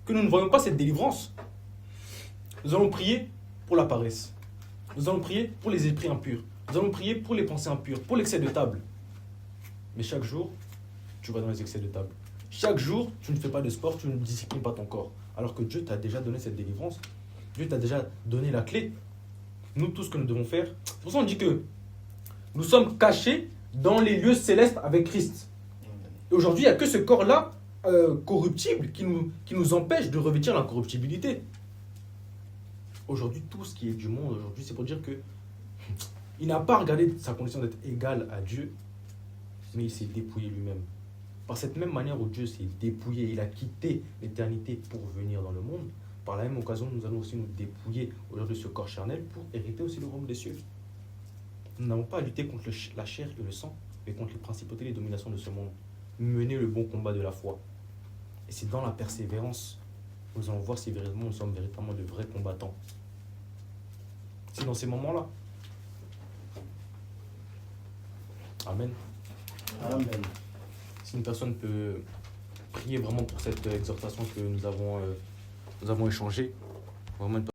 que nous ne voyons pas cette délivrance. Nous allons prier pour la paresse. Nous allons prier pour les esprits impurs. Nous allons prier pour les pensées impures, pour l'excès de table. Mais chaque jour, tu vas dans les excès de table. Chaque jour, tu ne fais pas de sport, tu ne disciplines pas ton corps. Alors que Dieu t'a déjà donné cette délivrance. Dieu t'a déjà donné la clé. Nous, tout ce que nous devons faire. C'est pour ça qu'on dit que nous sommes cachés dans les lieux célestes avec Christ. Et aujourd'hui, il n'y a que ce corps-là, corruptible, qui nous empêche de revêtir l'incorruptibilité. Aujourd'hui, tout ce qui est du monde, aujourd'hui, c'est pour dire que il n'a pas regardé sa condition d'être égal à Dieu, mais il s'est dépouillé lui-même. Par cette même manière où Dieu s'est dépouillé, il a quitté l'éternité pour venir dans le monde, par la même occasion, nous allons aussi nous dépouiller aujourd'hui de ce corps charnel pour hériter aussi le royaume des cieux. Nous n'avons pas à lutter contre la chair et le sang, mais contre les principautés et les dominations de ce monde. Mener le bon combat de la foi. Et c'est dans la persévérance que nous allons voir si véritablement nous sommes véritablement de vrais combattants. C'est dans ces moments-là. Amen. Amen. Si une personne peut prier vraiment pour cette exhortation que nous avons échangée, vraiment une